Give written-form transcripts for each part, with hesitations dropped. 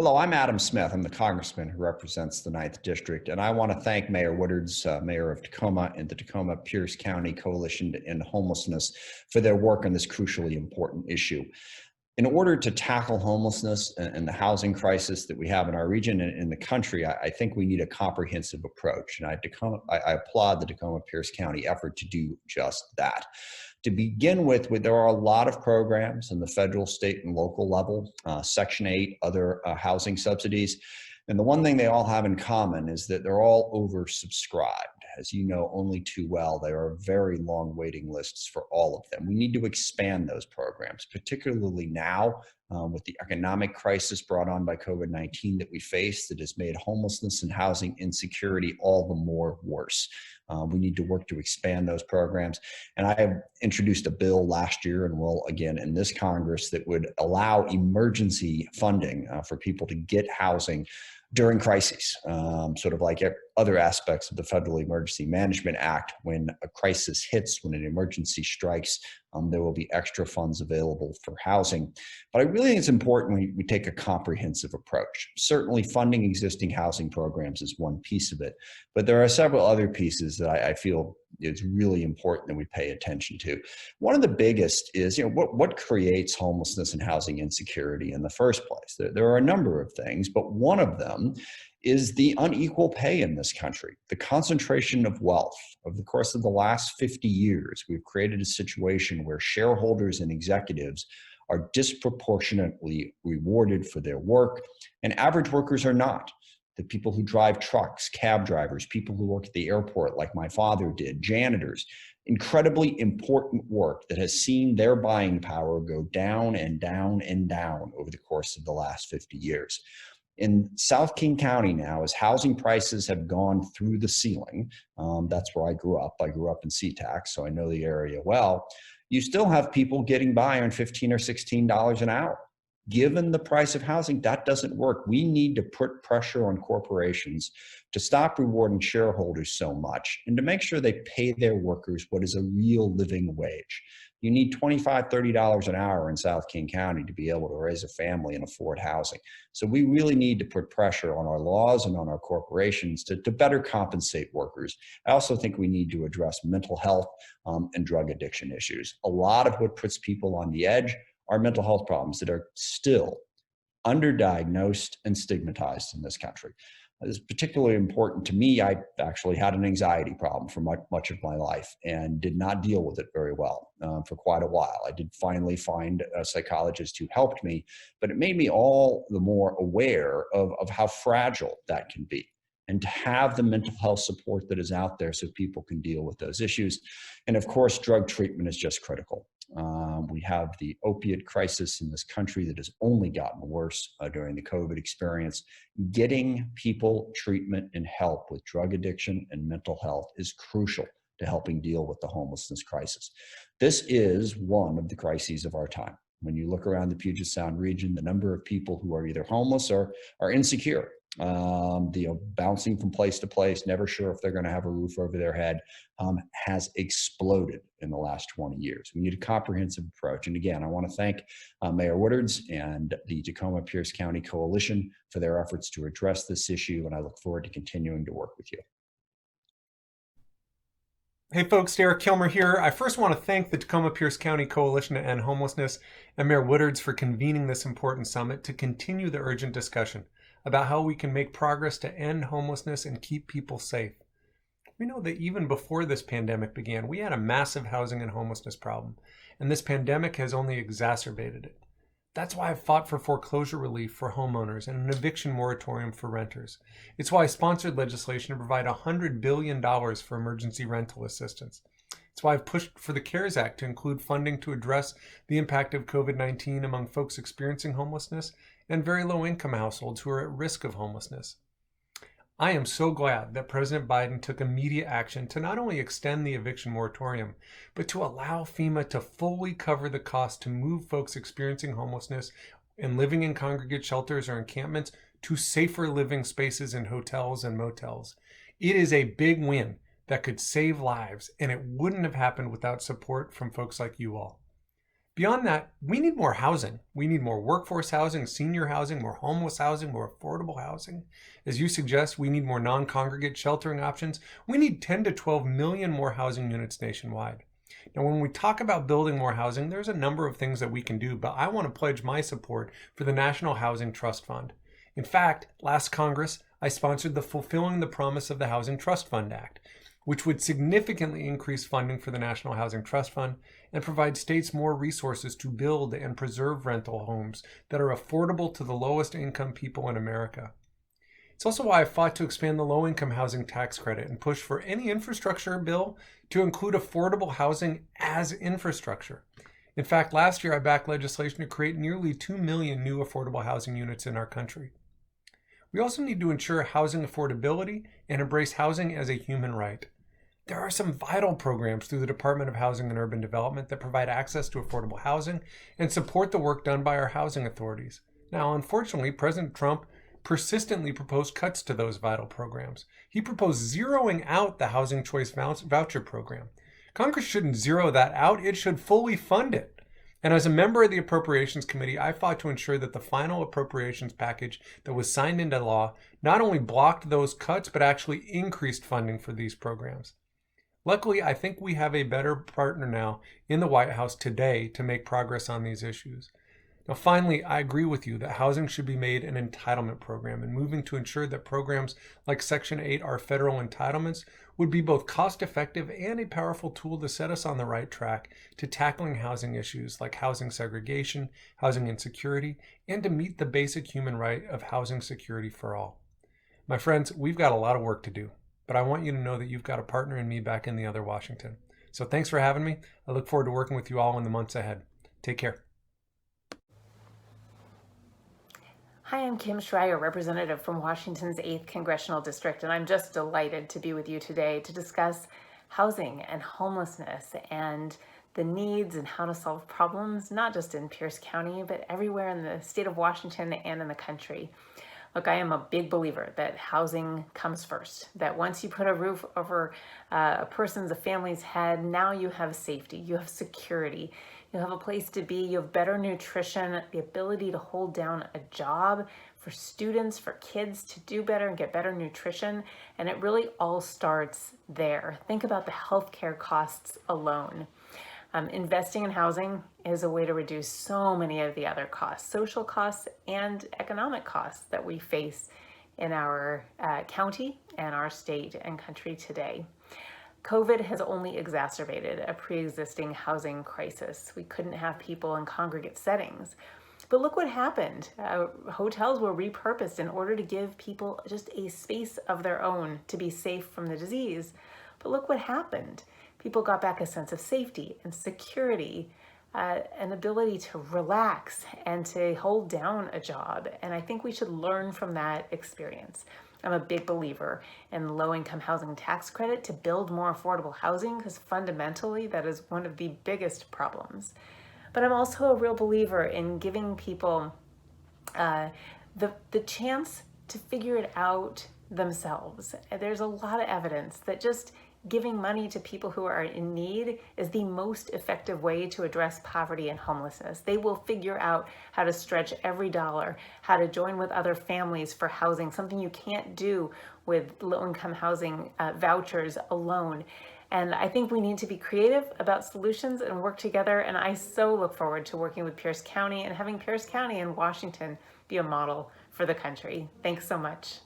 Hello, I'm Adam Smith. I'm the congressman who represents the 9th District, and I want to thank Mayor Woodards, Mayor of Tacoma, and the Tacoma-Pierce County Coalition to End Homelessness for their work on this crucially important issue. In order to tackle homelessness and the housing crisis that we have in our region and in the country, I think we need a comprehensive approach. And I applaud the Tacoma-Pierce County effort to do just that. To begin with, there are a lot of programs in the federal, state, and local level, Section 8, other housing subsidies. And the one thing they all have in common is that they're all oversubscribed. As you know only too well, there are very long waiting lists for all of them. We need to expand those programs, particularly now with the economic crisis brought on by COVID-19 that we face, that has made homelessness and housing insecurity all the more worse. We need to work to expand those programs. And I have introduced a bill last year and will again in this Congress that would allow emergency funding for people to get housing during crises, sort of like other aspects of the Federal Emergency Management Act. When a crisis hits, when an emergency strikes, there will be extra funds available for housing. But I really think it's important we take a comprehensive approach. Certainly funding existing housing programs is one piece of it, but there are several other pieces that I feel it's really important that we pay attention to. One of the biggest is, what creates homelessness and housing insecurity in the first place? There are a number of things, but one of them is the unequal pay in this country, the concentration of wealth. Over the course of the last 50 years, we've created a situation where shareholders and executives are disproportionately rewarded for their work, and average workers are not. The people who drive trucks, cab drivers, people who work at the airport like my father did, janitors, incredibly important work that has seen their buying power go down and down and down over the course of the last 50 years. In South King County now, as housing prices have gone through the ceiling, that's where I grew up. I grew up in SeaTac, so I know the area well. You still have people getting by on $15 or $16 an hour. Given the price of housing, that doesn't work. We need to put pressure on corporations to stop rewarding shareholders so much and to make sure they pay their workers what is a real living wage. You need $25, $30 an hour in South King County to be able to raise a family and afford housing. So we really need to put pressure on our laws and on our corporations to better compensate workers. I also think we need to address mental health and drug addiction issues. A lot of what puts people on the edge are mental health problems that are still underdiagnosed and stigmatized in this country. This is particularly important to me. I actually had an anxiety problem for much of my life and did not deal with it very well for quite a while. I did finally find a psychologist who helped me, but it made me all the more aware of how fragile that can be, and to have the mental health support that is out there so people can deal with those issues. And of course, drug treatment is just critical. We have the opiate crisis in this country that has only gotten worse during the COVID experience. Getting people treatment and help with drug addiction and mental health is crucial to helping deal with the homelessness crisis. This is one of the crises of our time. When you look around the Puget Sound region, the number of people who are either homeless or are insecure, bouncing from place to place, never sure if they're going to have a roof over their head, has exploded in the last 20 years. We need a comprehensive approach. And again, I want to thank Mayor Woodards and the Tacoma-Pierce County Coalition for their efforts to address this issue, and I look forward to continuing to work with you. Hey folks, Derek Kilmer here. I first want to thank the Tacoma-Pierce County Coalition to End Homelessness and Mayor Woodards for convening this important summit to continue the urgent discussion about how we can make progress to end homelessness and keep people safe. We know that even before this pandemic began, we had a massive housing and homelessness problem, and this pandemic has only exacerbated it. That's why I've fought for foreclosure relief for homeowners and an eviction moratorium for renters. It's why I sponsored legislation to provide $100 billion for emergency rental assistance. It's why I've pushed for the CARES Act to include funding to address the impact of COVID-19 among folks experiencing homelessness and very low-income households who are at risk of homelessness. I am so glad that President Biden took immediate action to not only extend the eviction moratorium, but to allow FEMA to fully cover the cost to move folks experiencing homelessness and living in congregate shelters or encampments to safer living spaces in hotels and motels. It is a big win that could save lives, and it wouldn't have happened without support from folks like you all. Beyond that, we need more housing. We need more workforce housing, senior housing, more homeless housing, more affordable housing. As you suggest, we need more non-congregate sheltering options. We need 10 to 12 million more housing units nationwide. Now, when we talk about building more housing, there's a number of things that we can do, but I want to pledge my support for the National Housing Trust Fund. In fact, last Congress, I sponsored the Fulfilling the Promise of the Housing Trust Fund Act, which would significantly increase funding for the National Housing Trust Fund and provide states more resources to build and preserve rental homes that are affordable to the lowest income people in America. It's also why I fought to expand the low-income housing tax credit and push for any infrastructure bill to include affordable housing as infrastructure. In fact, last year I backed legislation to create nearly 2 million new affordable housing units in our country. We also need to ensure housing affordability and embrace housing as a human right. There are some vital programs through the Department of Housing and Urban Development that provide access to affordable housing and support the work done by our housing authorities. Now, unfortunately, President Trump persistently proposed cuts to those vital programs. He proposed zeroing out the Housing Choice Voucher Program. Congress shouldn't zero that out, it should fully fund it. And as a member of the Appropriations Committee, I fought to ensure that the final appropriations package that was signed into law not only blocked those cuts, but actually increased funding for these programs. Luckily, I think we have a better partner now in the White House today to make progress on these issues. Now, finally, I agree with you that housing should be made an entitlement program, and moving to ensure that programs like Section 8 are federal entitlements would be both cost-effective and a powerful tool to set us on the right track to tackling housing issues like housing segregation, housing insecurity, and to meet the basic human right of housing security for all. My friends, we've got a lot of work to do, but I want you to know that you've got a partner in me back in the other Washington. So thanks for having me. I look forward to working with you all in the months ahead. Take care. Hi, I'm Kim Schreier, representative from Washington's 8th Congressional District, and I'm just delighted to be with you today to discuss housing and homelessness and the needs and how to solve problems, not just in Pierce County, but everywhere in the state of Washington and in the country. Look, I am a big believer that housing comes first, that once you put a roof over a family's head, now you have safety, you have security, you have a place to be, you have better nutrition, the ability to hold down a job for students, for kids to do better and get better nutrition. And it really all starts there. Think about the healthcare costs alone. Investing in housing is a way to reduce so many of the other costs, social costs and economic costs that we face in our county and our state and country today. COVID has only exacerbated a pre-existing housing crisis. We couldn't have people in congregate settings. But look what happened. Hotels were repurposed in order to give people just a space of their own to be safe from the disease. But look what happened. People got back a sense of safety and security, an ability to relax and to hold down a job. And I think we should learn from that experience. I'm a big believer in low-income housing tax credit to build more affordable housing because fundamentally that is one of the biggest problems. But I'm also a real believer in giving people the chance to figure it out themselves. There's a lot of evidence that just giving money to people who are in need is the most effective way to address poverty and homelessness. They will figure out how to stretch every dollar, how to join with other families for housing, something you can't do with low-income housing vouchers alone. And I think we need to be creative about solutions and work together. And I so look forward to working with Pierce County and having Pierce County and Washington be a model for the country. Thanks so much.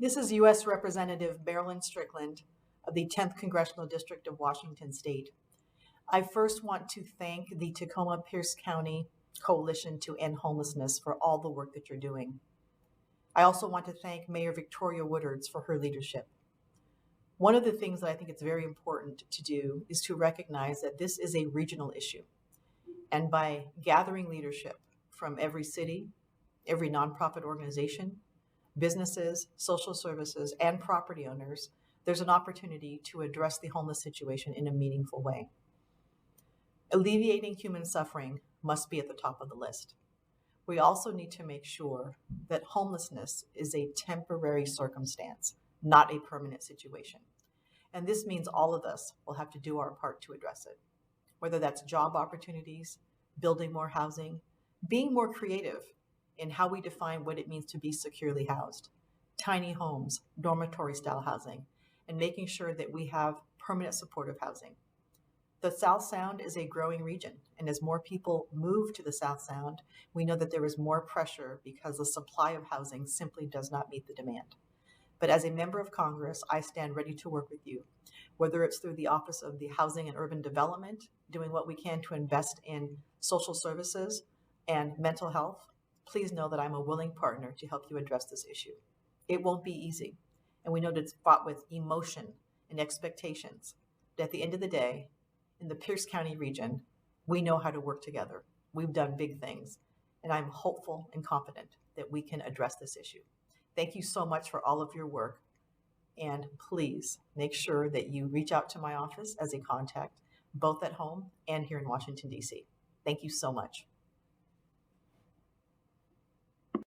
This is U.S. Representative Marilyn Strickland of the 10th Congressional District of Washington State. I first want to thank the Tacoma-Pierce County Coalition to End Homelessness for all the work that you're doing. I also want to thank Mayor Victoria Woodards for her leadership. One of the things that I think it's very important to do is to recognize that this is a regional issue. And by gathering leadership from every city, every nonprofit organization, businesses, social services, and property owners, there's an opportunity to address the homeless situation in a meaningful way. Alleviating human suffering must be at the top of the list. We also need to make sure that homelessness is a temporary circumstance, not a permanent situation. And this means all of us will have to do our part to address it, whether that's job opportunities, building more housing, being more creative in how we define what it means to be securely housed, tiny homes, dormitory style housing, and making sure that we have permanent supportive housing. The South Sound is a growing region, and as more people move to the South Sound, we know that there is more pressure because the supply of housing simply does not meet the demand. But as a member of Congress, I stand ready to work with you, whether it's through the Office of the Housing and Urban Development, doing what we can to invest in social services and mental health. Please know that I'm a willing partner to help you address this issue. It won't be easy, and we know that it's fought with emotion and expectations. But at the end of the day, in the Pierce County region, we know how to work together. We've done big things, and I'm hopeful and confident that we can address this issue. Thank you so much for all of your work, and please make sure that you reach out to my office as a contact, both at home and here in Washington, D.C. Thank you so much.